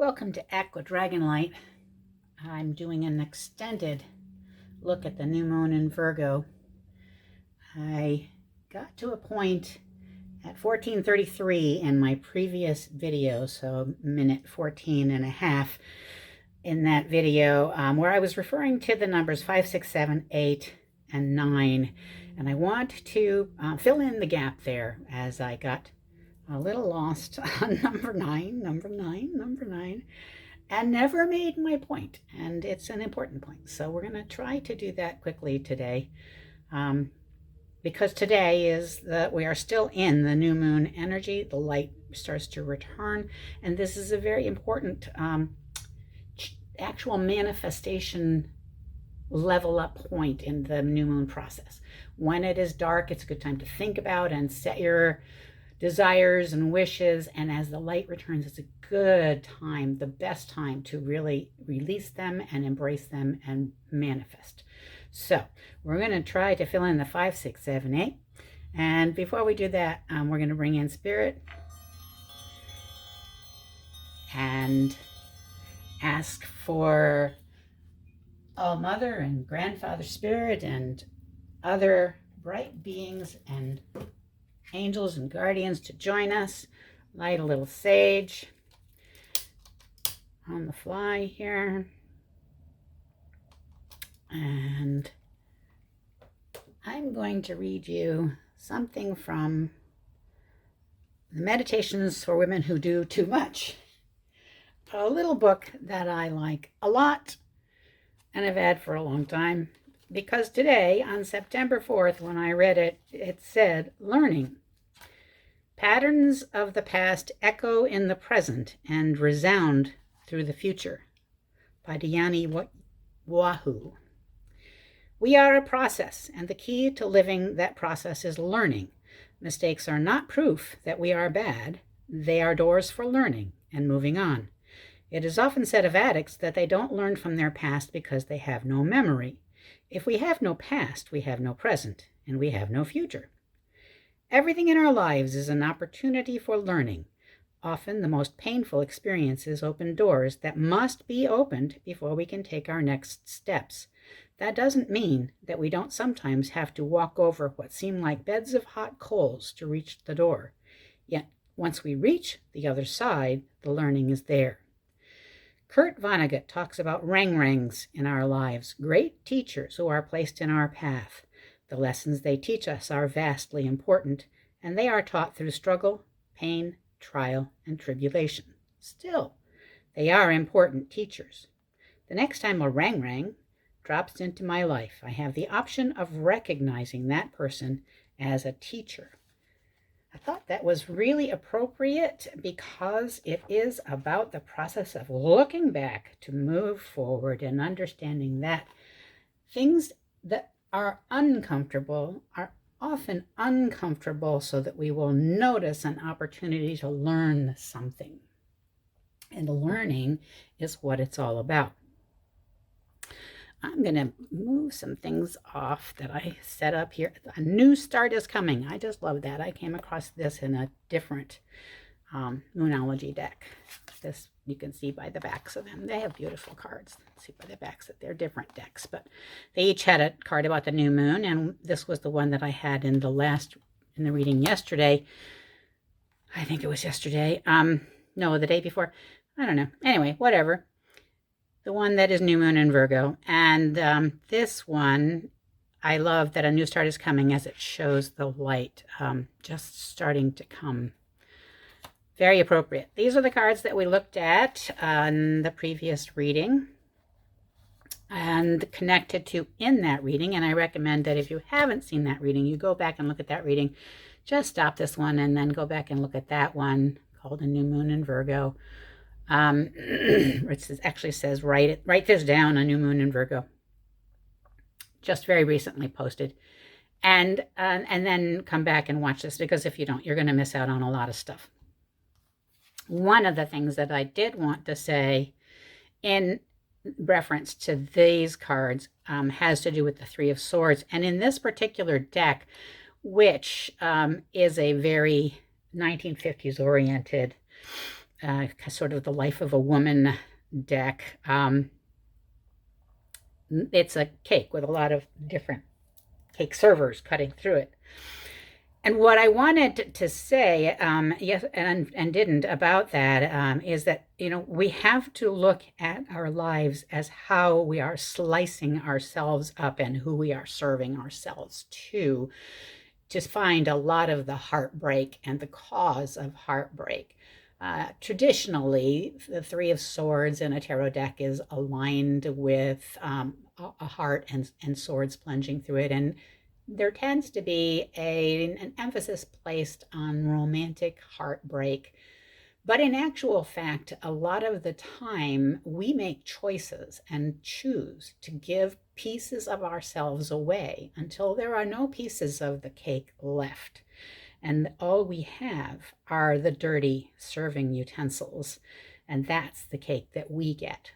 Welcome to Aqua Dragonlight. I'm doing an extended look at the new moon in Virgo. I got to a point at 14:33 in my previous video, so minute 14 and a half in that video, where I was referring to the numbers 5, 6, 7, 8, and 9. And I want to fill in the gap there as I got a little lost on number 9, and never made my point. And it's an important point. So we're going to try to do that quickly today. Because today we are still in the new moon energy. The light starts to return. And this is a very important actual manifestation level up point in the new moon process. When it is dark, it's a good time to think about and set your desires and wishes, and as the light returns, it's a good time, the best time to really release them and embrace them and manifest. So we're going to try to fill in the 5, 6, 7, 8, and before we do that, we're going to bring in Spirit and ask for All Mother and Grandfather Spirit and other bright beings and angels and guardians to join us. Light a little sage on the fly here. And I'm going to read you something from the Meditations for Women Who Do Too Much, a little book that I like a lot and I've had for a long time, because today, on September 4th, when I read it, it said, learning. Patterns of the past echo in the present and resound through the future, by Dhyani Wahu. We are a process, and the key to living that process is learning. Mistakes are not proof that we are bad. They are doors for learning and moving on. It is often said of addicts that they don't learn from their past because they have no memory. If we have no past, we have no present, and we have no future. Everything in our lives is an opportunity for learning. Often the most painful experiences open doors that must be opened before we can take our next steps. That doesn't mean that we don't sometimes have to walk over what seem like beds of hot coals to reach the door. Yet, once we reach the other side, the learning is there. Kurt Vonnegut talks about rang-rangs in our lives, great teachers who are placed in our path. The lessons they teach us are vastly important, and they are taught through struggle, pain, trial, and tribulation. Still, they are important teachers. The next time a rang-rang drops into my life, I have the option of recognizing that person as a teacher. I thought that was really appropriate because it is about the process of looking back to move forward and understanding that things that are uncomfortable are often uncomfortable so that we will notice an opportunity to learn something. And learning is what it's all about. I'm going to move some things off that I set up here. A new start is coming. I just love that. I came across this in a different Moonology deck. This you can see by the backs of them. They have beautiful cards. See by the backs that they're different decks, but they each had a card about the new moon, and this was the one that I had in the reading yesterday. I think it was yesterday. No, the day before. I don't know. Anyway, whatever. The one that is new moon in Virgo. And this one, I love that a new start is coming as it shows the light just starting to come. Very appropriate. These are the cards that we looked at in the previous reading and connected to in that reading. And I recommend that if you haven't seen that reading, you go back and look at that reading. Just stop this one and then go back and look at that one called A New Moon in Virgo. It actually says, write this down, A New Moon in Virgo. Just very recently posted. And then come back and watch this, because if you don't, you're going to miss out on a lot of stuff. One of the things that I did want to say in reference to these cards has to do with the Three of Swords. And in this particular deck, which is a very 1950s oriented sort of the Life of a Woman deck. It's a cake with a lot of different cake servers cutting through it. And what I wanted to say, yes, and didn't about that, is that, we have to look at our lives as how we are slicing ourselves up and who we are serving ourselves to find a lot of the heartbreak and the cause of heartbreak. Traditionally, the Three of Swords in a tarot deck is aligned with a heart and swords plunging through it. And there tends to be an emphasis placed on romantic heartbreak. But in actual fact, a lot of the time we make choices and choose to give pieces of ourselves away until there are no pieces of the cake left. And all we have are the dirty serving utensils. And that's the cake that we get,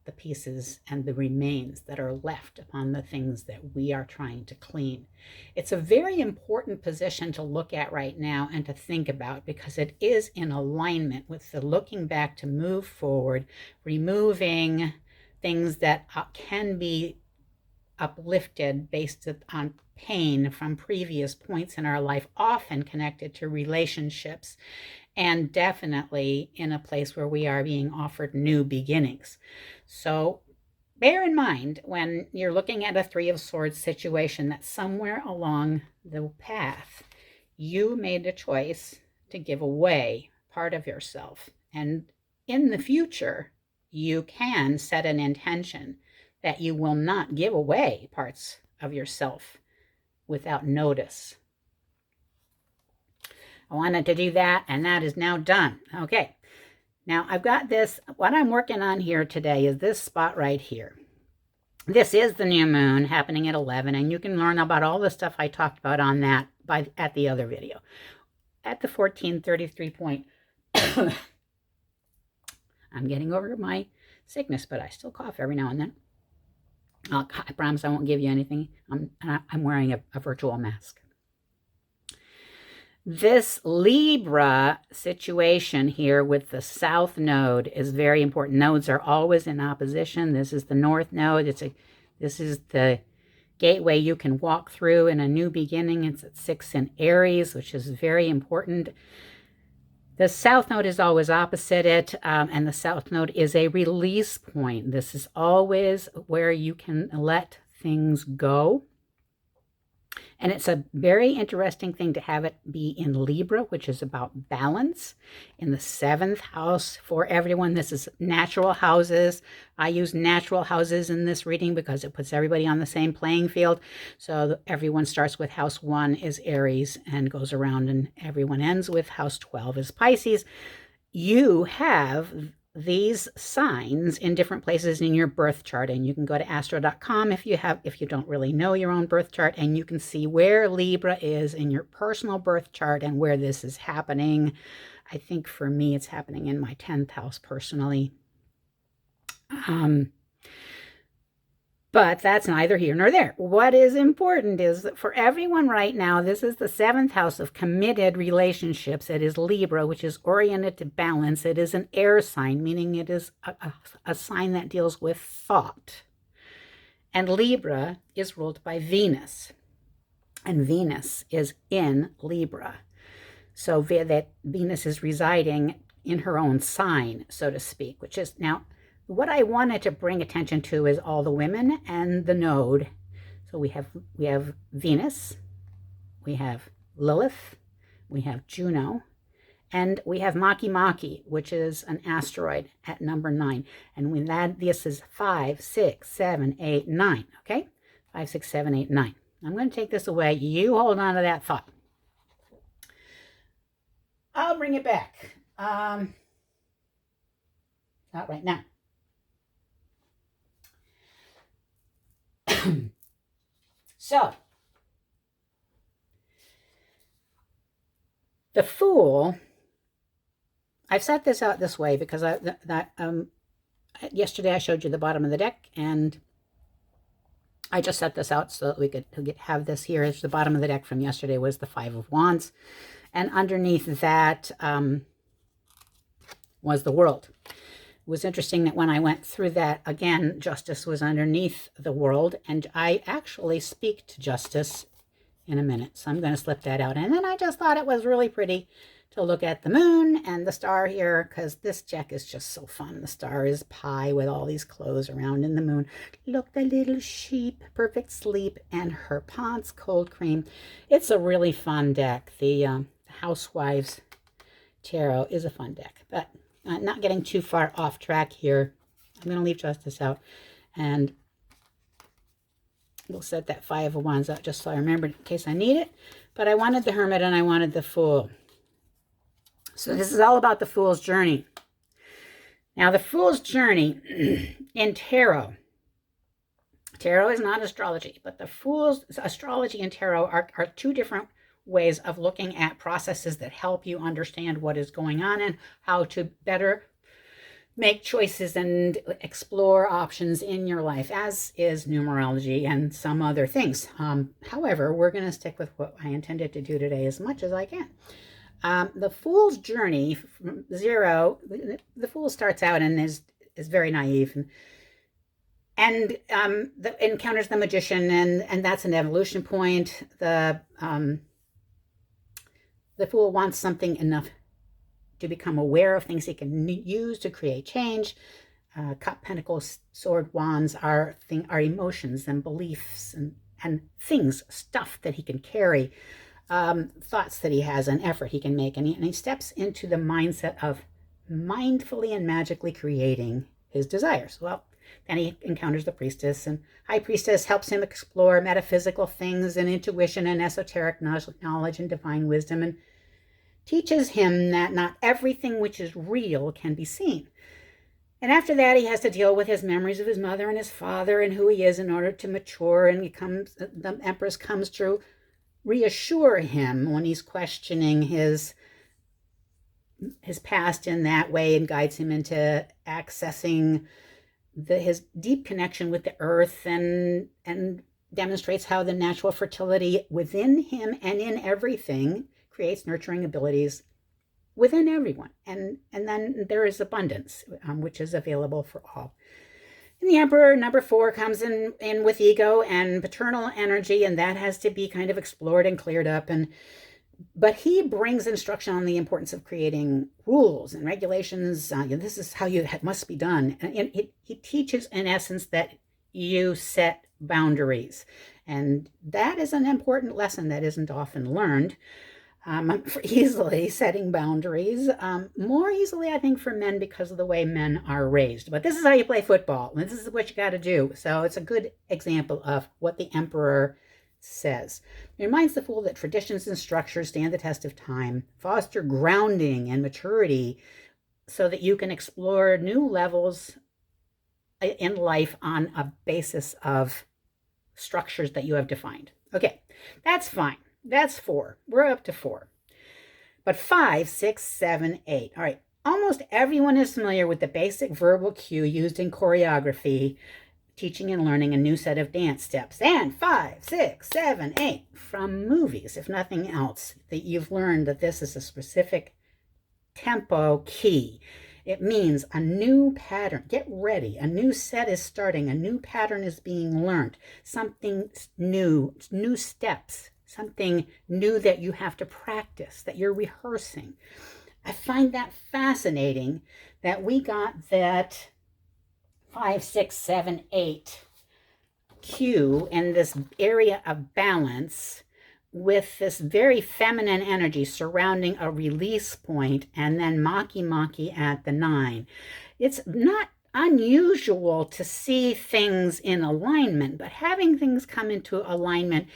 the pieces and the remains that are left upon the things that we are trying to clean. It's a very important position to look at right now and to think about, because it is in alignment with the looking back to move forward, removing things that can be uplifted based on pain from previous points in our life, often connected to relationships, and definitely in a place where we are being offered new beginnings. So bear in mind when you're looking at a Three of Swords situation that somewhere along the path you made a choice to give away part of yourself. And in the future, you can set an intention that you will not give away parts of yourself without notice. I wanted to do that, and that is now done. Okay, now I've got this. What I'm working on here today is this spot right here. This is the new moon happening at 11, and you can learn about all the stuff I talked about on that at the other video. At the 1433 point, I'm getting over my sickness, but I still cough every now and then. I promise I won't give you anything. I'm wearing a virtual mask. This Libra situation here with the South Node is very important. Nodes are always in opposition. This is the North Node. This is the gateway you can walk through in a new beginning. It's at 6 in Aries, which is very important. The South Node is always opposite it, and the South Node is a release point. This is always where you can let things go. And it's a very interesting thing to have it be in Libra, which is about balance. In the 7th house for everyone, this is natural houses. I use natural houses in this reading because it puts everybody on the same playing field. So everyone starts with house 1 is Aries and goes around, and everyone ends with house 12 is Pisces. You have these signs in different places in your birth chart, and you can go to astro.com if you don't really know your own birth chart, and you can see where Libra is in your personal birth chart and where this is happening. I think for me it's happening in my 10th house personally. But that's neither here nor there. What is important is that for everyone right now, this is the 7th house of committed relationships. It is Libra, which is oriented to balance. It is an air sign, meaning it is a sign that deals with thought. And Libra is ruled by Venus. And Venus is in Libra. So that Venus is residing in her own sign, so to speak, which is now... What I wanted to bring attention to is all the women and the node. So we have Venus, we have Lilith, we have Juno, and we have Maki Maki, which is an asteroid at number 9. And when this is 5, 6, 7, 8, 9. Okay? 5, 6, 7, 8, 9. I'm going to take this away. You hold on to that thought. I'll bring it back. Not right now. So, the Fool, I've set this out this way because yesterday I showed you the bottom of the deck, and I just set this out so that we could have this here as the bottom of the deck from yesterday was the 5 of Wands. And underneath that was the world. It was interesting that when I went through that again, justice was underneath the world, and I actually speak to justice in a minute. So I'm going to slip that out. And then I just thought it was really pretty to look at the moon and the star here, because this deck is just so fun. The star is pie with all these clothes around in the moon. Look, the little sheep, perfect sleep, and her Ponce cold cream. It's a really fun deck. The Housewives Tarot is a fun deck, but not getting too far off track here. I'm going to leave justice out, and we'll set that Five of Wands out just so I remember in case I need it. But I wanted the Hermit and I wanted the Fool. So this is all about the Fool's journey. Now, the Fool's journey in tarot is not astrology, but the Fool's astrology and tarot are two different ways of looking at processes that help you understand what is going on and how to better make choices and explore options in your life, as is numerology and some other things. However, we're going to stick with what I intended to do today as much as I can. The Fool's journey from zero, the Fool starts out and is very naive and encounters the Magician, and that's an evolution point. The Fool wants something enough to become aware of things he can use to create change. Cup, Pentacles, Sword, Wands are emotions and beliefs and things, stuff that he can carry, thoughts that he has, and effort he can make. And he steps into the mindset of mindfully and magically creating his desires. Well, then he encounters the Priestess, and High Priestess helps him explore metaphysical things and intuition and esoteric knowledge and divine wisdom, and teaches him that not everything which is real can be seen. And after that, he has to deal with his memories of his mother and his father and who he is in order to mature. And the Empress comes to reassure him when he's questioning his past in that way, and guides him into accessing his deep connection with the earth, and demonstrates how the natural fertility within him and in everything creates nurturing abilities within everyone. And then there is abundance, which is available for all. And the Emperor, number 4, comes in with ego and paternal energy, and that has to be kind of explored and cleared up. But he brings instruction on the importance of creating rules and regulations. This is how it must be done. And he teaches, in essence, that you set boundaries. And that is an important lesson that isn't often learned. For easily setting boundaries, more easily, I think, for men because of the way men are raised. But this is how you play football, and this is what you got to do. So it's a good example of what the Emperor says. It reminds the Fool that traditions and structures stand the test of time, foster grounding and maturity so that you can explore new levels in life on a basis of structures that you have defined. Okay, that's fine. That's 4. We're up to 4. But 5, 6, 7, 8. All right. Almost everyone is familiar with the basic verbal cue used in choreography, teaching and learning a new set of dance steps. And 5, 6, 7, 8 from movies, if nothing else, that you've learned that this is a specific tempo key. It means a new pattern. Get ready. A new set is starting. A new pattern is being learned. Something new steps. Something new that you have to practice, that you're rehearsing. I find that fascinating that we got that 5, 6, 7, 8 cue in this area of balance with this very feminine energy surrounding a release point, and then maki at the 9. It's not unusual to see things in alignment, but having things come into alignment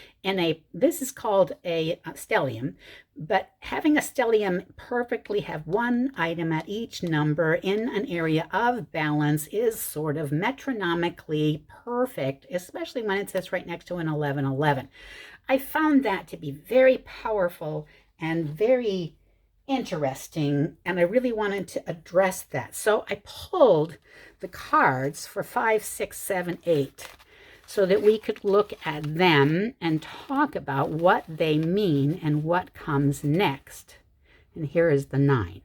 this is called a stellium, but having a stellium perfectly have one item at each number in an area of balance is sort of metronomically perfect, especially when it sits right next to an 1111. I found that to be very powerful and very interesting, and I really wanted to address that. So I pulled the cards for 5, 6, 7, 8 so that we could look at them and talk about what they mean and what comes next. And here is the 9.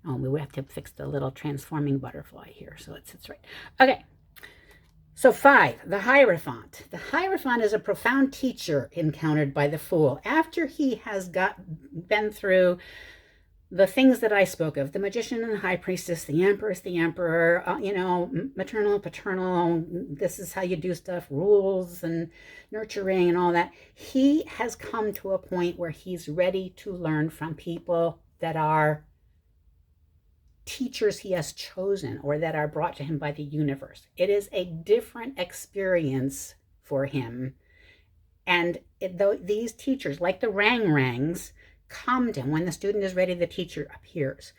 Oh, we have to fix the little transforming butterfly here so it sits right. Okay. So 5, the Hierophant. The Hierophant is a profound teacher encountered by the Fool after he has been through the things that I spoke of, the magician and the high priestess, the empress, the emperor, maternal, paternal, this is how you do stuff, rules and nurturing and all that. He has come to a point where he's ready to learn from people that are teachers he has chosen or that are brought to him by the universe. It is a different experience for him. And these teachers, like the Rang-Rangs, come to him. When the student is ready, the teacher appears.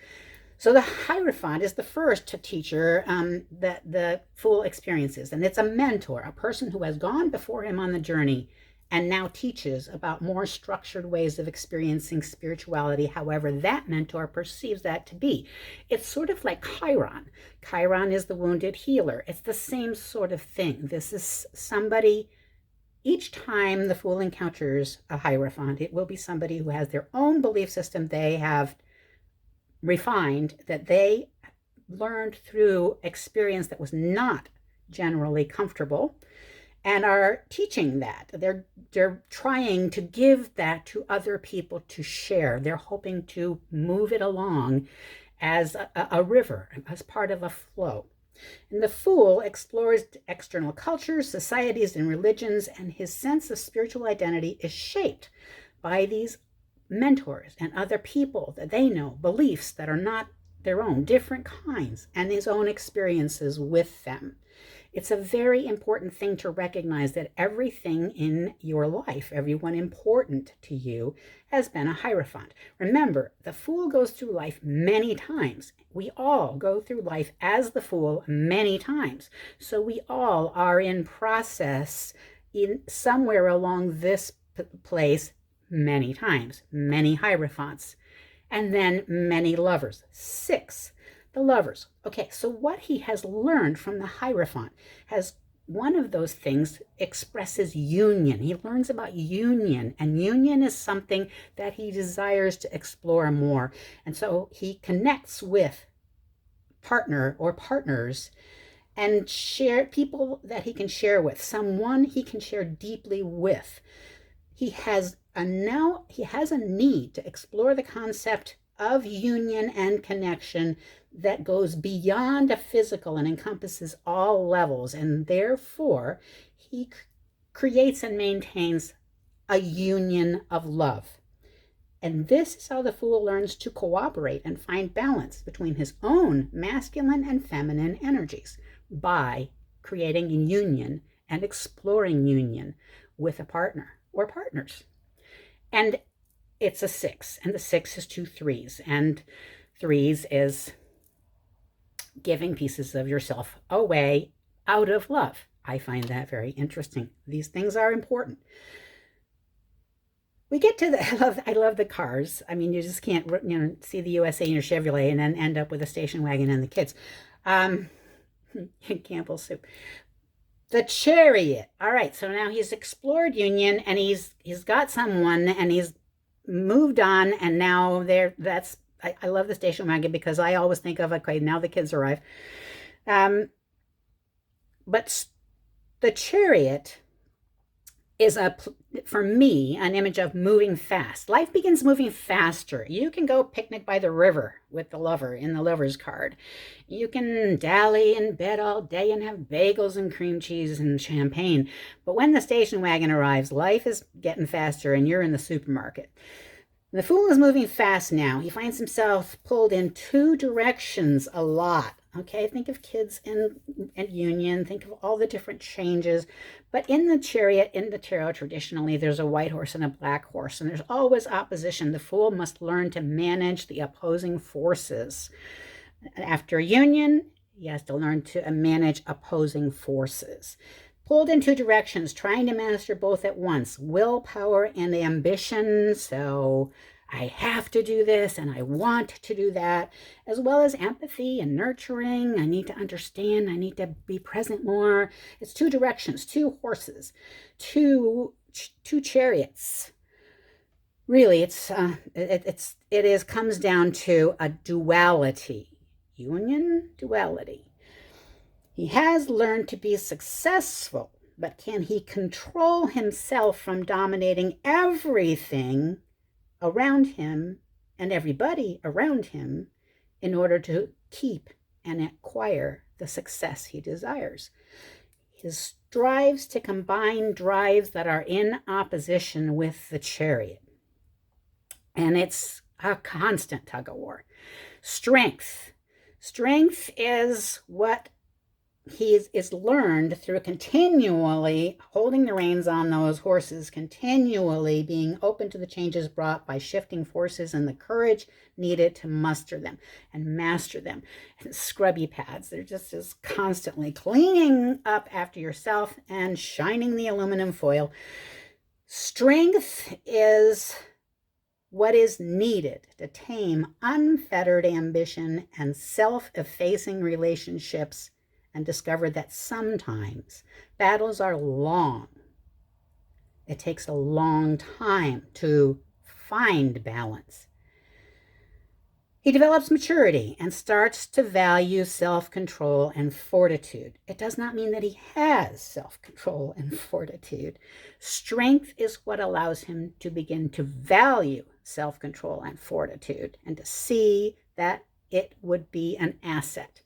So the Hierophant is the first teacher that the Fool experiences. And it's a mentor, a person who has gone before him on the journey and now teaches about more structured ways of experiencing spirituality, however that mentor perceives that to be. It's sort of like Chiron. Chiron is the wounded healer. It's the same sort of thing. This is somebody, each time the Fool encounters a Hierophant, it will be somebody who has their own belief system they have refined, that they learned through experience that was not generally comfortable, and are teaching that. They're trying to give that to other people to share. They're hoping to move it along as a river, as part of a flow. And the Fool explores external cultures, societies, and religions, and his sense of spiritual identity is shaped by these mentors and other people that they know, beliefs that are not their own, different kinds, and his own experiences with them. It's a very important thing to recognize that everything in your life, everyone important to you, has been a Hierophant. Remember, the Fool goes through life many times. We all go through life as the Fool many times. So we all are in process in somewhere along this place many times, many Hierophants, and then many lovers. 6. The lovers. Okay, so what he has learned from the Hierophant has one of those things expresses union. He learns about union, and union is something that he desires to explore more. And so he connects with partner or partners and share people that he can share with, someone he can share deeply with. He has a need to explore the concept of union and connection that goes beyond a physical and encompasses all levels, and therefore he creates and maintains a union of love. And this is how the Fool learns to cooperate and find balance between his own masculine and feminine energies by creating a union and exploring union with a partner or partners. And it's a 6, and the 6 is 2 3s, and 3s is giving pieces of yourself away out of love. I find that very interesting. These things are important. We get to I love the cars. I mean, you just can't, see the USA in your Chevrolet and then end up with a station wagon and the kids. Campbell's soup. The Chariot. All right, so now he's explored union, and he's got someone, and he's moved on, and now I love the station wagon because I always think of, okay, now the kids arrive. But the Chariot is, for me, an image of moving fast. Life begins moving faster. You can go picnic by the river with the lover in the lover's card. You can dally in bed all day and have bagels and cream cheese and champagne. But when the station wagon arrives, life is getting faster and you're in the supermarket. The Fool is moving fast now. He finds himself pulled in 2 directions a lot. Okay, think of kids and union. Think of all the different changes. But in the Chariot, in the tarot, traditionally, there's a white horse and a black horse, and there's always opposition. The Fool must learn to manage the opposing forces. After union, he has to learn to manage opposing forces. Pulled in 2 directions, trying to master both at once, willpower and ambition. So I have to do this and I want to do that, as well as empathy and nurturing. I need to understand. I need to be present more. It's 2 directions, 2 horses, two chariots. Really, comes down to a duality, union duality. He has learned to be successful, but can he control himself from dominating everything around him and everybody around him in order to keep and acquire the success he desires? He strives to combine drives that are in opposition with the chariot. And it's a constant tug of war. Strength. Strength is what he is learned through continually holding the reins on those horses, continually being open to the changes brought by shifting forces and the courage needed to muster them and master them. And scrubby pads, they're just constantly cleaning up after yourself and shining the aluminum foil. Strength is what is needed to tame unfettered ambition and self-effacing relationships, and discover that sometimes battles are long. It takes a long time to find balance. He develops maturity and starts to value self-control and fortitude. It does not mean that he has self-control and fortitude. Strength is what allows him to begin to value self-control and fortitude and to see that it would be an asset.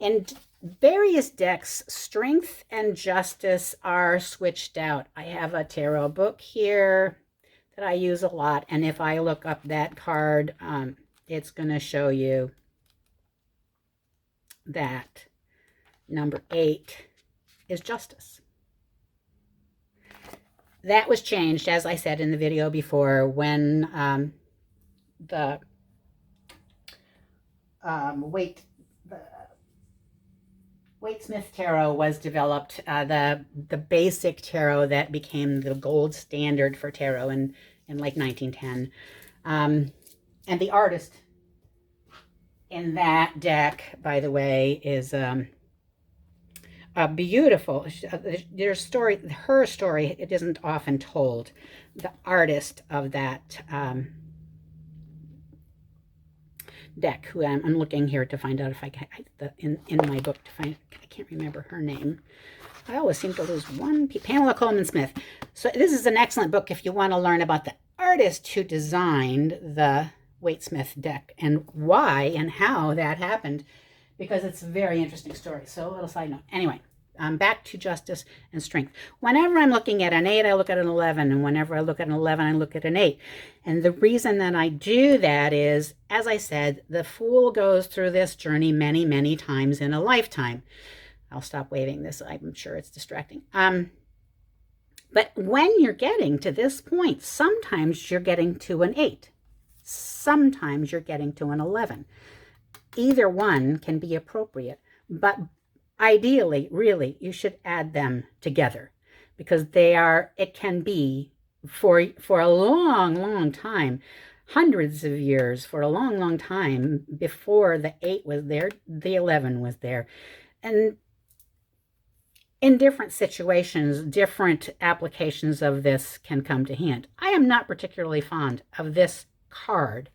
In various decks, strength and justice are switched out. I have a tarot book here that I use a lot, and if I look up that card, it's going to show you that number 8 is justice. That was changed, as I said in the video before, when the Waite-Smith tarot was developed, the basic tarot that became the gold standard for tarot in like 1910. And the artist in that deck, by the way, is a beautiful. Her story, it isn't often told. The artist of that deck, who I'm looking here to find out if I can, in my book to find, I can't remember her name. I always seem to lose one. Pamela Coleman Smith. So this is an excellent book if you want to learn about the artist who designed the Waite-Smith deck and why and how that happened, because it's a very interesting story. So a little side note. Anyway, back to justice and strength. Whenever I'm looking at an 8, I look at an 11. And whenever I look at an 11, I look at an 8. And the reason that I do that is, as I said, the Fool goes through this journey many, many times in a lifetime. I'll stop waving this. I'm sure it's distracting. But when you're getting to this point, sometimes you're getting to an 8. Sometimes you're getting to an 11. Either one can be appropriate, but ideally, really, you should add them together, because it can be for a long, long time, hundreds of years, for a long, long time before the 8 was there, the 11 was there. And in different situations, different applications of this can come to hand. I am not particularly fond of this card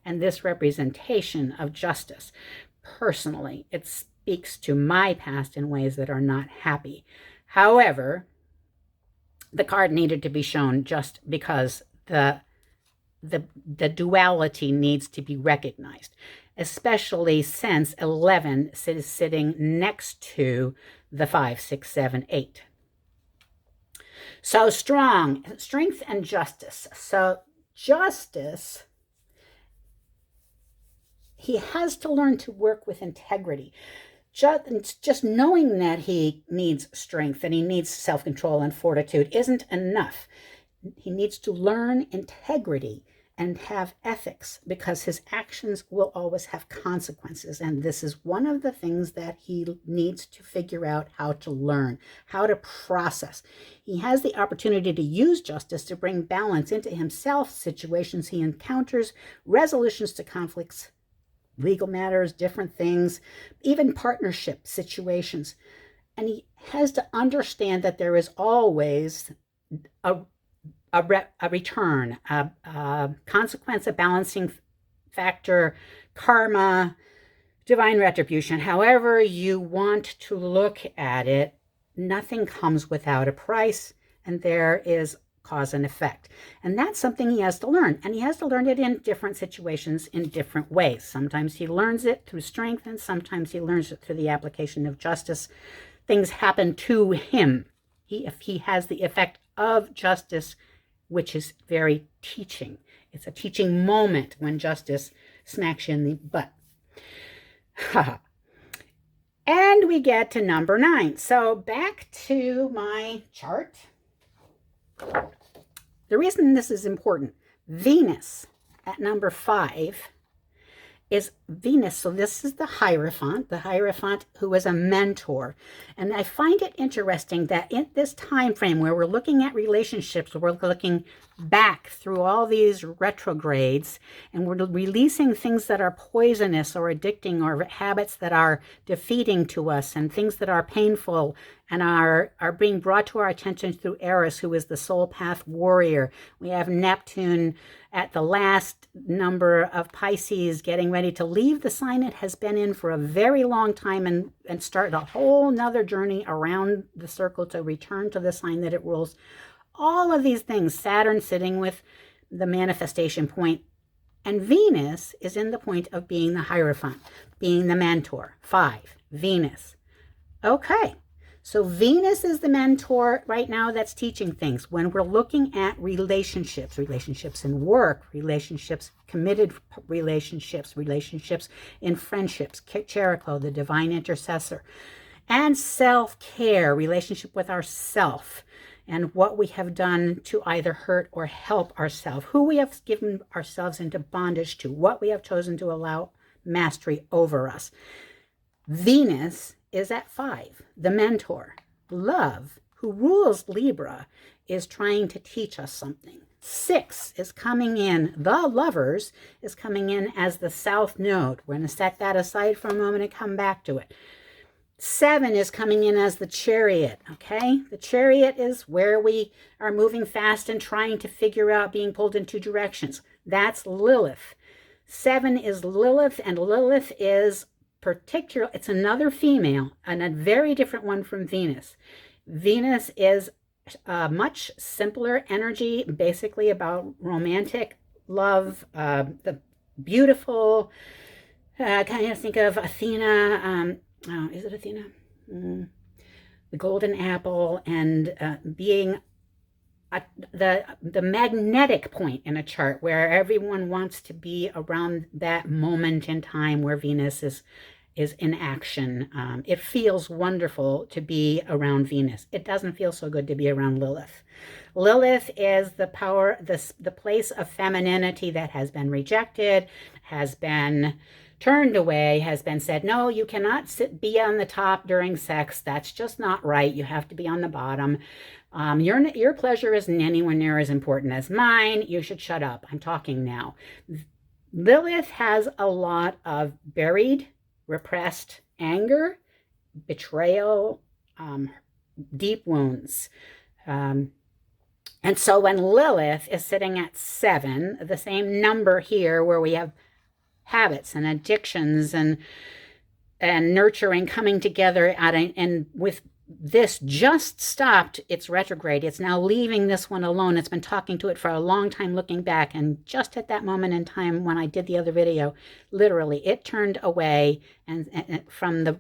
and this representation of justice. Personally, it speaks to my past in ways that are not happy. However, the card needed to be shown just because the duality needs to be recognized, especially since 11 is sitting next to the 5, 6, 7, 8. So strength and justice. So justice, he has to learn to work with integrity. Just knowing that he needs strength and he needs self-control and fortitude isn't enough. He needs to learn integrity and have ethics, because his actions will always have consequences. And this is one of the things that he needs to figure out how to learn, how to process. He has the opportunity to use justice to bring balance into himself, situations he encounters, resolutions to conflicts, legal matters, different things, even partnership situations. And he has to understand that there is always a return, a consequence, a balancing factor, karma, divine retribution, however you want to look at it. Nothing comes without a price, and there is cause and effect. And that's something he has to learn. And he has to learn it in different situations in different ways. Sometimes he learns it through strength, and sometimes he learns it through the application of justice. Things happen to him. If he has the effect of justice, which is very teaching. It's a teaching moment when justice smacks you in the butt. And we get to number 9. So back to my chart. The reason this is important, Venus at number 5 is Venus. So this is the Hierophant who is a mentor. And I find it interesting that in this time frame where we're looking at relationships, we're looking back through all these retrogrades, and we're releasing things that are poisonous or addicting, or habits that are defeating to us, and things that are painful and are being brought to our attention through Eris, who is the soul path warrior. We have Neptune at the last number of Pisces, getting ready to leave the sign it has been in for a very long time and start a whole nother journey around the circle to return to the sign that it rules. All of these things, Saturn sitting with the manifestation point, and Venus is in the point of being the Hierophant, being the mentor. 5, Venus. Okay. So Venus is the mentor right now that's teaching things. When we're looking at relationships in work, relationships, committed relationships in friendships, Jericho, the divine intercessor, and self-care, relationship with ourself, and what we have done to either hurt or help ourselves, who we have given ourselves into bondage to, what we have chosen to allow mastery over us. Venus is at 5, the mentor. Love, who rules Libra, is trying to teach us something. 6 is coming in, the Lovers is coming in as the South Node. We're going to set that aside for a moment and come back to it. 7 is coming in as the Chariot, okay? The Chariot is where we are moving fast and trying to figure out being pulled in 2 directions. That's Lilith. 7 is Lilith, and Lilith is it's another female and a very different one from Venus. Venus is a much simpler energy, basically about romantic love, the beautiful, kind of think of Athena, is it Athena? The golden apple, and being the magnetic point in a chart where everyone wants to be around that moment in time where Venus is in action. It feels wonderful to be around Venus. It doesn't feel so good to be around Lilith. Lilith is the power, the place of femininity that has been rejected, has been turned away, has been said, no, you cannot be on the top during sex. That's just not right. You have to be on the bottom. Your pleasure isn't anywhere near as important as mine. You should shut up. I'm talking now. Lilith has a lot of buried, repressed anger, betrayal, deep wounds. And so when Lilith is sitting at 7, the same number here where we have habits and addictions and nurturing coming together and with this just stopped its retrograde. It's now leaving this one alone. It's been talking to it for a long time, looking back, and just at that moment in time when I did the other video, literally it turned away and from the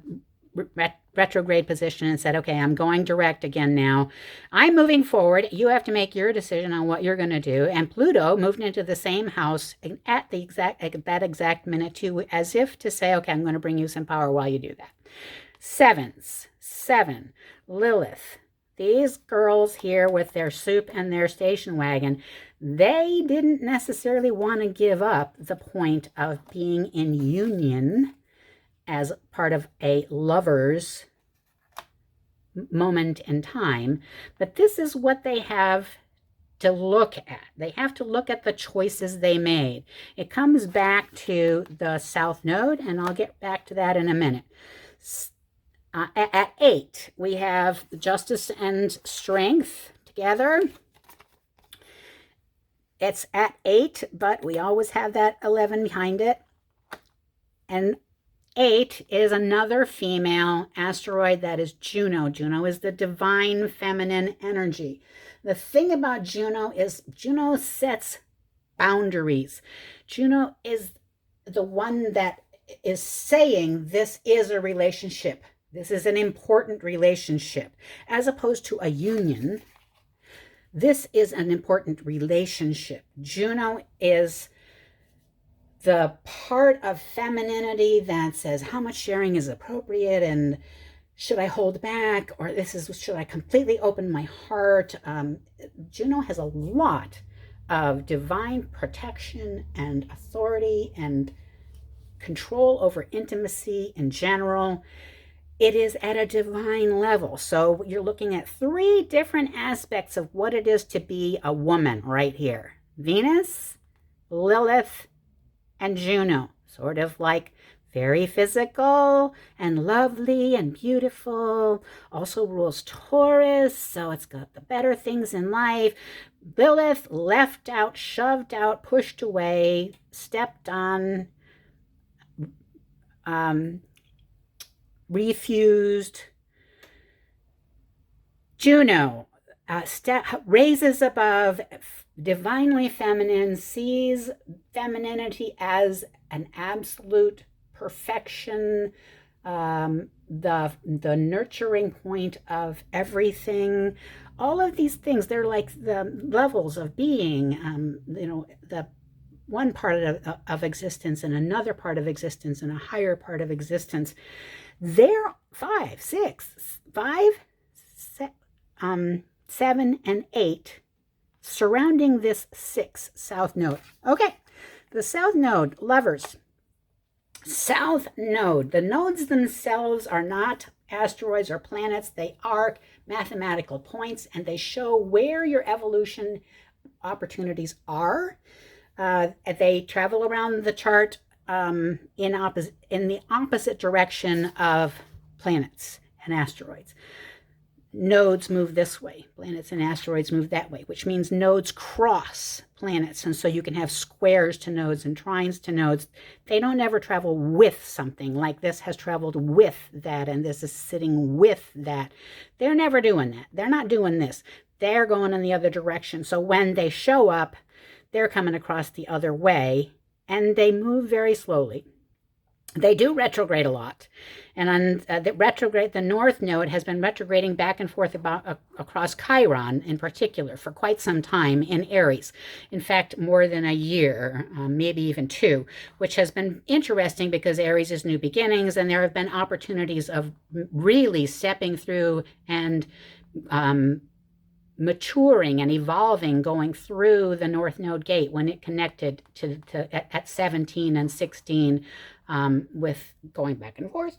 retrograde position and said, okay, I'm going direct again now. I'm moving forward. You have to make your decision on what you're going to do. And Pluto moved into the same house at that exact minute too, as if to say, okay, I'm going to bring you some power while you do that. 7, Lilith. These girls here with their soup and their station wagon, they didn't necessarily want to give up the point of being in union as part of a lover's moment in time, but this is what they have to look at. They have to look at the choices they made. It comes back to the South Node, and I'll get back to that in a minute. At 8, we have justice and strength together. It's at 8, but we always have that 11 behind it. And 8 is another female asteroid that is Juno. Juno is the divine feminine energy. The thing about Juno is Juno sets boundaries. Juno is the one that is saying this is a relationship. This is an important relationship, as opposed to a union. This is an important relationship. Juno is the part of femininity that says how much sharing is appropriate and should I hold back, or should I completely open my heart? Juno has a lot of divine protection and authority and control over intimacy in general. It is at a divine level. So you're looking at 3 different aspects of what it is to be a woman right here. Venus, Lilith, and Juno. Sort of like very physical and lovely and beautiful. Also rules Taurus, so it's got the better things in life. Lilith, left out, shoved out, pushed away, stepped on, refused. Juno raises above, divinely feminine, sees femininity as an absolute perfection, the nurturing point of everything. All of these things, they're like the levels of being, the one part of existence and another part of existence and a higher part of existence. They're 5, 6, 5, 7, and 8 surrounding this 6 south node. Okay, the south node, lovers. South node. The nodes themselves are not asteroids or planets. They are mathematical points, and they show where your evolution opportunities are. They travel around the chart in the opposite direction of planets and asteroids. Nodes move this way. Planets and asteroids move that way, which means nodes cross planets. And so you can have squares to nodes and trines to nodes. They don't ever travel with something. Like this has traveled with that, and this is sitting with that. They're never doing that. They're not doing this. They're going in the other direction. So when they show up, they're coming across the other way, and they move very slowly. They do retrograde a lot. And on the North Node has been retrograding back and forth across Chiron in particular for quite some time in Aries. In fact, more than a year, maybe even 2, which has been interesting because Aries is new beginnings, and there have been opportunities of really stepping through and maturing and evolving, going through the North Node gate when it connected at 17 and 16, with going back and forth.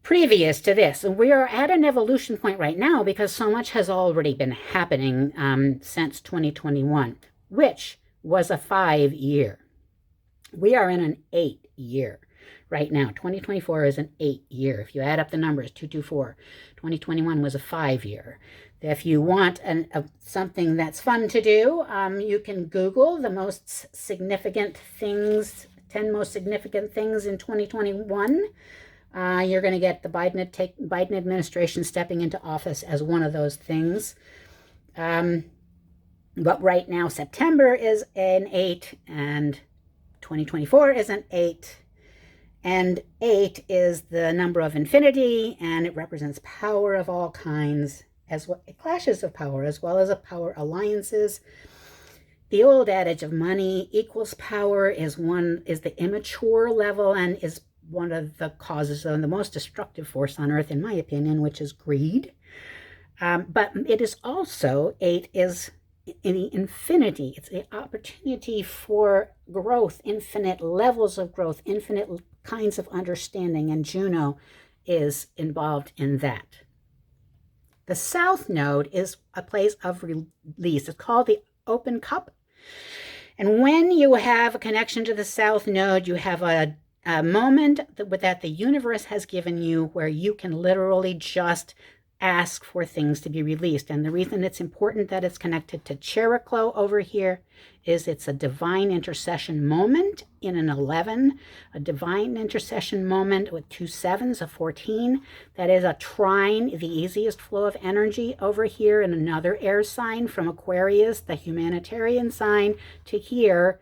Previous to this, we are at an evolution point right now because so much has already been happening since 2021, which was a 5-year. We are in an 8-year right now. 2024 is an 8-year. If you add up the numbers, 224. 2021 was a 5-year. If you want something that's fun to do, you can Google the most significant things, 10 most significant things in 2021. You're going to get the Biden administration stepping into office as one of those things. But right now, September is an 8, and 2024 is an 8. And 8 is the number of infinity, and it represents power of all kinds, clashes of power, as well as power alliances. The old adage of money equals power is the immature level, and is one of the causes of the most destructive force on earth, in my opinion, which is greed. But it is also, 8 is in the infinity. It's the opportunity for growth, infinite levels of growth, infinite kinds of understanding, and Juno is involved in that. The South Node is a place of release. It's called the open cup. And when you have a connection to the South Node, you have a moment that the universe has given you where you can literally just ask for things to be released. And the reason it's important that it's connected to Cheroklo over here is it's a divine intercession moment in an 11, a divine intercession moment with 2 sevens, a 14. That is a trine, the easiest flow of energy over here in another air sign from Aquarius, the humanitarian sign, to here,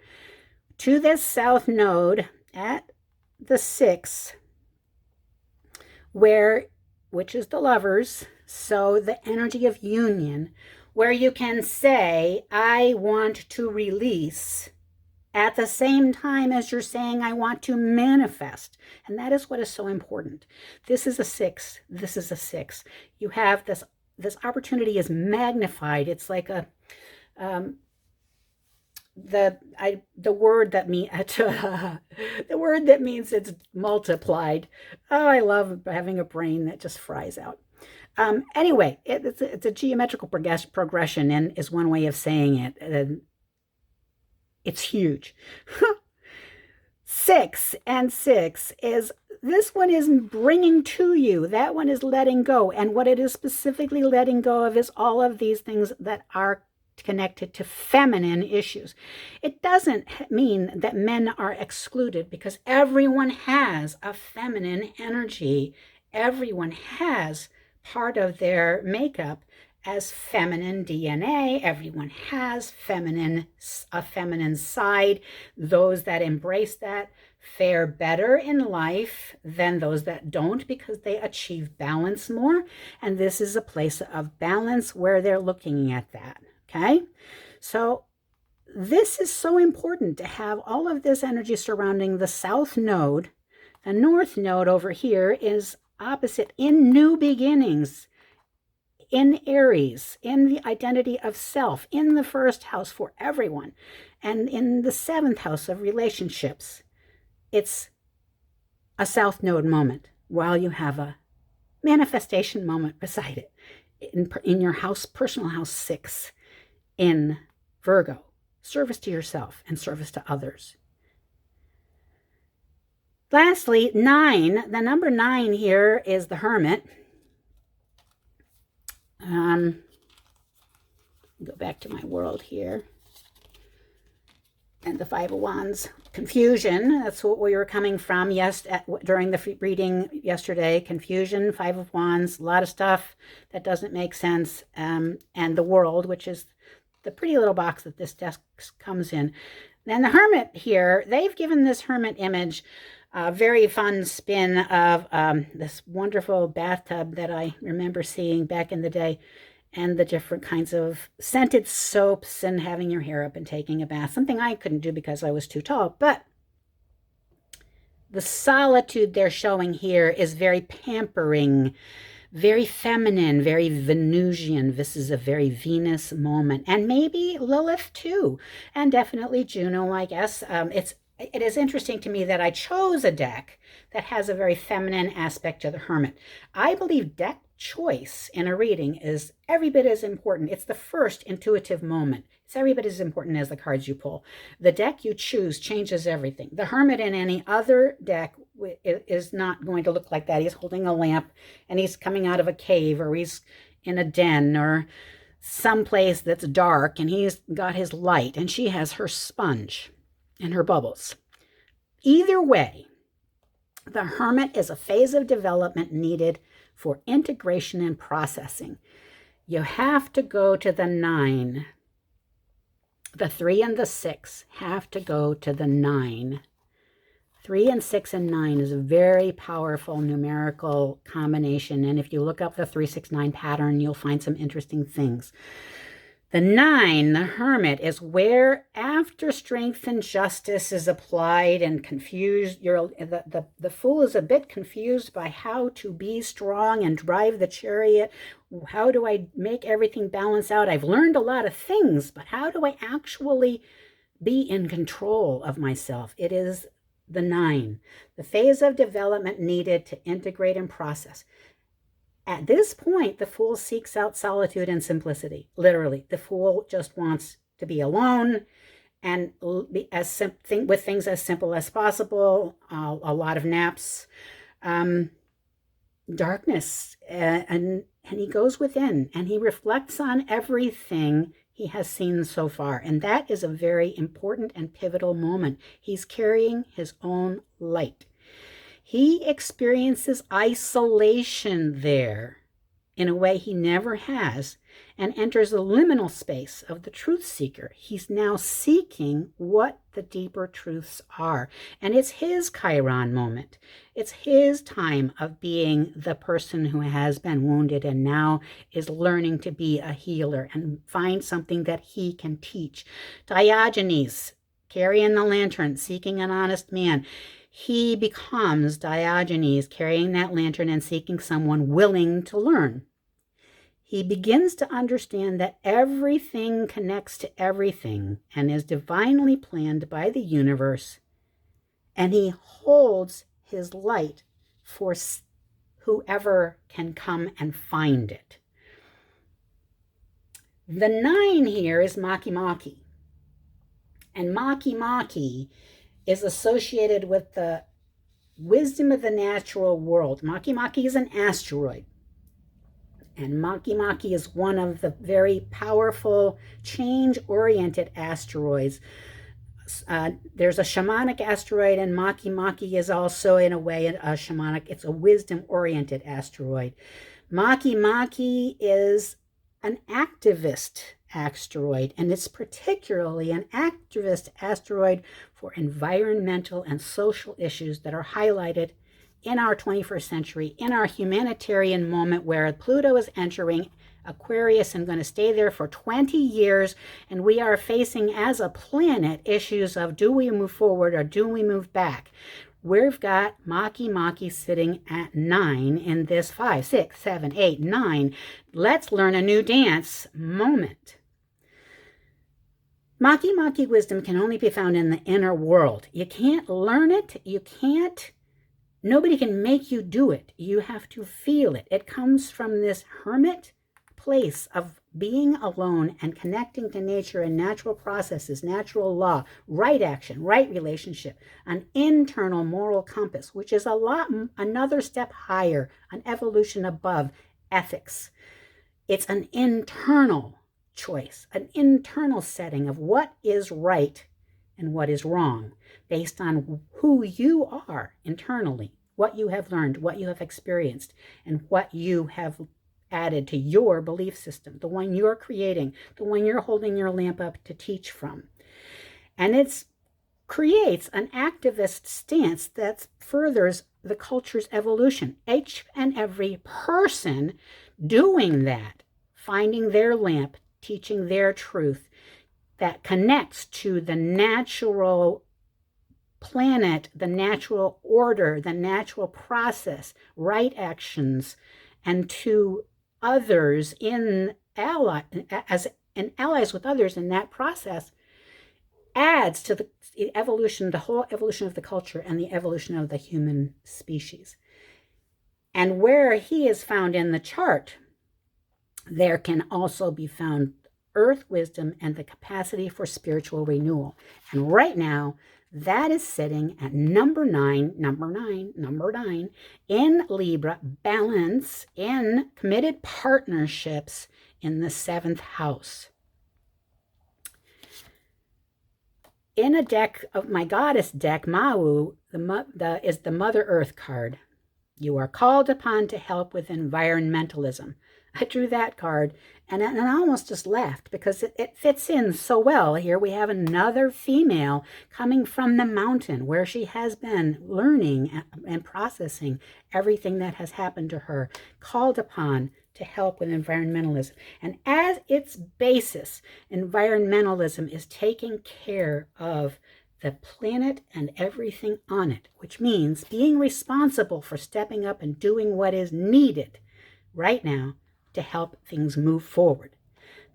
to this south node at the 6, which is the lovers, so the energy of union, where you can say, I want to release at the same time as you're saying, I want to manifest. And that is what is so important. This is a 6. This is a 6. You have this opportunity is magnified. It's like a, the word that means it's multiplied. Oh, I love having a brain that just fries out. Anyway, it's a geometrical progression, and is one way of saying it. It's huge. 6 and 6 is, this one is bringing to you, that one is letting go. And what it is specifically letting go of is all of these things that are connected to feminine issues. It doesn't mean that men are excluded, because everyone has a feminine energy. Everyone has part of their makeup as feminine DNA. Everyone has a feminine side. Those that embrace that fare better in life than those that don't, because they achieve balance more. And this is a place of balance where they're looking at that. Okay, so this is so important to have all of this energy surrounding the south node. The north node over here is opposite in new beginnings, in Aries, in the identity of self, in the first house for everyone, and in the 7th house of relationships. It's a south node moment while you have a manifestation moment beside it in your house, personal house 6. In Virgo, service to yourself and service to others. Lastly, 9, the number 9 here is the Hermit. Go back to my world here. And the 5 of Wands, confusion. That's what we were coming from during the reading yesterday. Confusion, 5 of Wands, a lot of stuff that doesn't make sense. And the world, which is the pretty little box that this desk comes in. Then the Hermit here, they've given this Hermit image a very fun spin of this wonderful bathtub that I remember seeing back in the day, and the different kinds of scented soaps and having your hair up and taking a bath, something I couldn't do because I was too tall. But the solitude they're showing here is very pampering, very feminine, very Venusian. This is a very Venus moment, and maybe Lilith too, and definitely Juno, I guess. It is interesting to me that I chose a deck that has a very feminine aspect to the Hermit. I believe deck choice in a reading is every bit as important. It's the first intuitive moment. It's every bit as important as the cards you pull. The deck you choose changes everything. The Hermit in any other deck is not going to look like that. He's holding a lamp and he's coming out of a cave, or he's in a den or someplace that's dark, and he's got his light and she has her sponge and her bubbles. Either way, the Hermit is a phase of development needed for integration and processing. You have to go to the 9. The 3 and the 6 have to go to the 9. 3 and 6 and 9 is a very powerful numerical combination. And if you look up the 369 pattern, you'll find some interesting things. The 9, the Hermit, is where after strength and justice is applied and confused, the Fool is a bit confused by how to be strong and drive the chariot. How do I make everything balance out? I've learned a lot of things, but how do I actually be in control of myself? It is the 9, the phase of development needed to integrate and process. At this point, the Fool seeks out solitude and simplicity. Literally, the Fool just wants to be alone and be with things as simple as possible. A lot of naps, darkness, and and he goes within and he reflects on everything he has seen so far. And that is a very important and pivotal moment. He's carrying his own light. He experiences isolation there in a way he never has, and enters the liminal space of the truth seeker. He's now seeking what the deeper truths are. And it's his Chiron moment. It's his time of being the person who has been wounded and now is learning to be a healer and find something that he can teach. Diogenes, carrying the lantern, seeking an honest man. He becomes Diogenes, carrying that lantern and seeking someone willing to learn. He begins to understand that everything connects to everything and is divinely planned by the universe, and he holds his light for whoever can come and find it. The 9 here is Maki Maki, and Maki Maki is associated with the wisdom of the natural world. Maki Maki is an asteroid. And Maki Maki is one of the very powerful, change-oriented asteroids. There's a shamanic asteroid, and Maki Maki is also, in a way, a shamanic. It's a wisdom-oriented asteroid. Maki Maki is an activist asteroid, and it's particularly an activist asteroid for environmental and social issues that are highlighted in our 21st century, in our humanitarian moment where Pluto is entering Aquarius and going to stay there for 20 years, and we are facing as a planet issues of do we move forward or do we move back? We've got Maki Maki sitting at 9 in this 5, 6, 7, 8, 9. Let's learn a new dance moment. Maki Maki wisdom can only be found in the inner world. You can't learn it. Nobody can make you do it. You have to feel it. It comes from this hermit place of being alone and connecting to nature and natural processes, natural law, right action, right relationship, an internal moral compass, which is another step higher, an evolution above ethics. It's an internal choice, an internal setting of what is right and what is wrong, based on who you are internally, what you have learned, what you have experienced, and what you have added to your belief system, the one you're creating, the one you're holding your lamp up to teach from. And it creates an activist stance that furthers the culture's evolution. Each and every person doing that, finding their lamp, teaching their truth, that connects to the natural planet, the natural order, the natural process, right actions, and to others as allies with others in that process, adds to the evolution, the whole evolution of the culture and the evolution of the human species. And where he is found in the chart, there can also be found earth wisdom and the capacity for spiritual renewal. And right now, that is sitting at number 9 in Libra, balance in committed partnerships in the 7th house. In a deck of my goddess deck, Mau, is the Mother Earth card. You are called upon to help with environmentalism. I drew that card and I almost just laughed because it fits in so well. Here we have another female coming from the mountain where she has been learning and processing everything that has happened to her, called upon to help with environmentalism. And as its basis, environmentalism is taking care of the planet and everything on it, which means being responsible for stepping up and doing what is needed right now to help things move forward.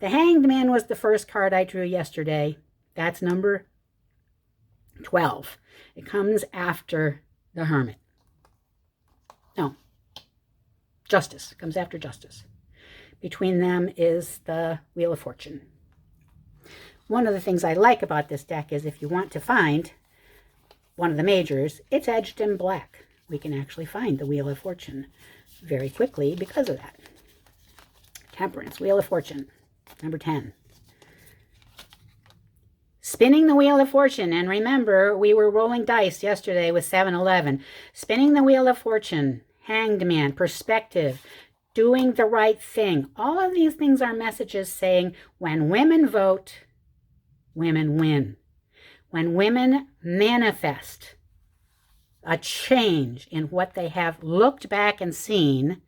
The Hanged Man was the first card I drew yesterday. That's number 12. It comes after the Hermit. No, Justice. It comes after Justice. Between them is the Wheel of Fortune. One of the things I like about this deck is if you want to find one of the majors, it's edged in black. We can actually find the Wheel of Fortune very quickly because of that. Temperance, Wheel of Fortune, number 10. Spinning the Wheel of Fortune. And remember, we were rolling dice yesterday with 7-Eleven. Spinning the Wheel of Fortune, Hanged Man, Perspective, doing the right thing. All of these things are messages saying when women vote, women win. When women manifest a change in what they have looked back and seen,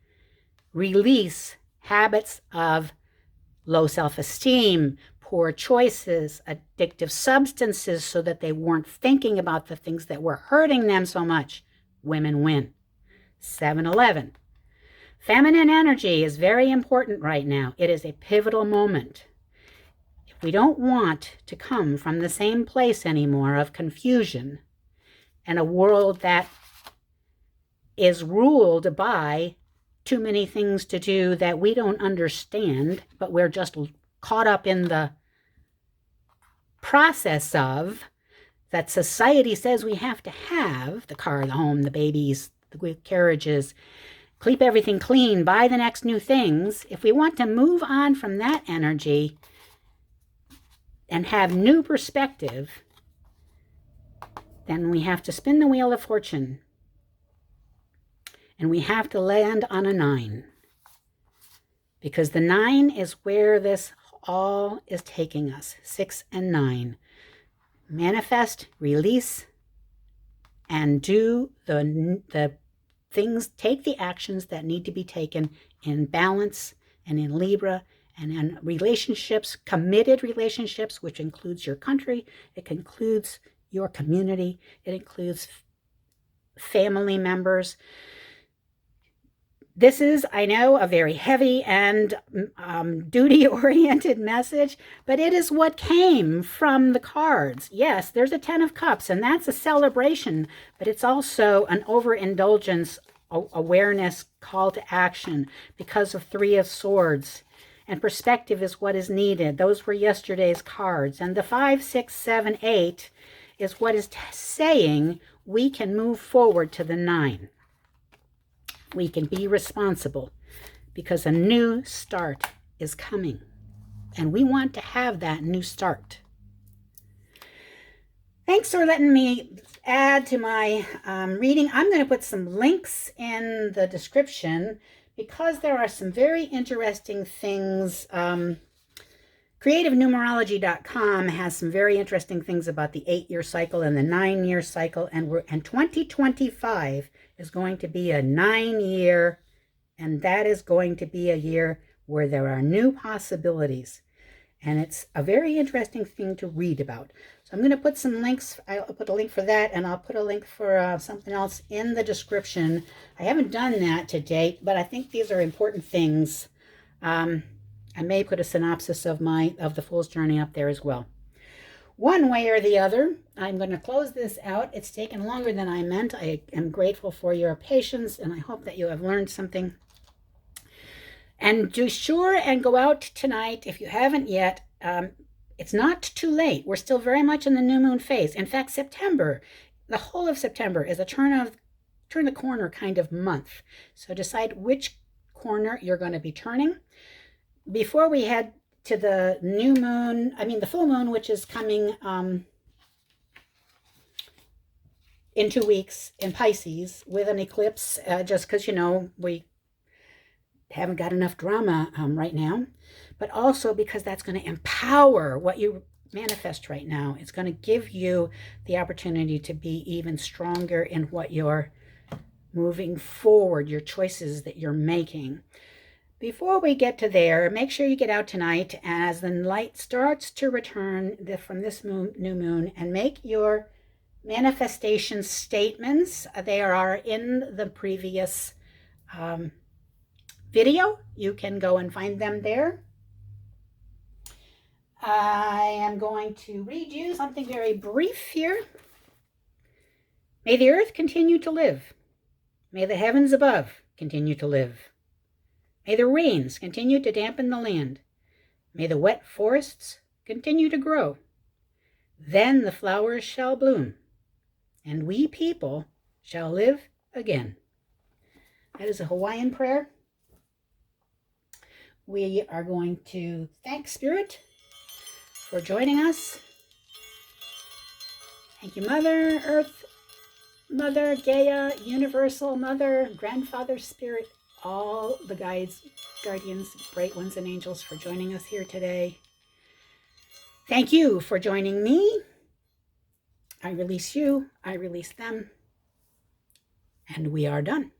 release habits of low self-esteem, poor choices, addictive substances, so that they weren't thinking about the things that were hurting them so much, women win. 7-Eleven. Feminine energy is very important right now. It is a pivotal moment. If we don't want to come from the same place anymore of confusion and a world that is ruled by too many things to do that we don't understand, but we're just caught up in the process of, that society says we have to have, the car, the home, the babies, the carriages, keep everything clean, buy the next new things. If we want to move on from that energy and have new perspective, then we have to spin the Wheel of Fortune. And we have to land on a 9. Because the 9 is where this all is taking us. 6 and 9. Manifest, release, and do the things, take the actions that need to be taken in balance and in Libra and in relationships, committed relationships, which includes your country, it includes your community, it includes family members. This is, I know, a very heavy and duty-oriented message, but it is what came from the cards. Yes, there's a 10 of Cups, and that's a celebration, but it's also an overindulgence, awareness, call to action because of 3 of Swords. And perspective is what is needed. Those were yesterday's cards. And the 5, 6, 7, 8 is what is saying we can move forward to the 9. We can be responsible because a new start is coming. And we want to have that new start. Thanks for letting me add to my reading. I'm going to put some links in the description because there are some very interesting things. CreativeNumerology.com has some very interesting things about the 8-year cycle and the 9-year cycle. And 2025 is going to be a 9-year, and that is going to be a year where there are new possibilities. And it's a very interesting thing to read about. So I'm going to put some links. I'll put a link for that, and I'll put a link for something else in the description. I haven't done that to date, but I think these are important things. I may put a synopsis of the Fool's Journey up there as well. One way or the other, I'm going to close this out. It's taken longer than I meant. I am grateful for your patience, and I hope that you have learned something. And do sure and go out tonight if you haven't yet. It's not too late. We're still very much in the new moon phase. In fact, September, the whole of September is a turn the corner kind of month. So decide which corner you're going to be turning. Before we head to the new moon, the full moon, which is coming in 2 weeks in Pisces with an eclipse, just because, we haven't got enough drama right now, but also because that's going to empower what you manifest right now. It's going to give you the opportunity to be even stronger in what you're moving forward, your choices that you're making. Before we get to there, make sure you get out tonight as the light starts to return from this new moon and make your manifestation statements. They are in the previous video. You can go and find them there. I am going to read you something very brief here. May the earth continue to live. May the heavens above continue to live. May the rains continue to dampen the land. May the wet forests continue to grow. Then the flowers shall bloom, and we people shall live again. That is a Hawaiian prayer. we are going to thank Spirit for joining us. Thank you, Mother Earth, Mother Gaia, Universal Mother, Grandfather Spirit, all the guides, guardians, bright ones, and angels for joining us here today. Thank you for joining me. I release you, I release them, and we are done.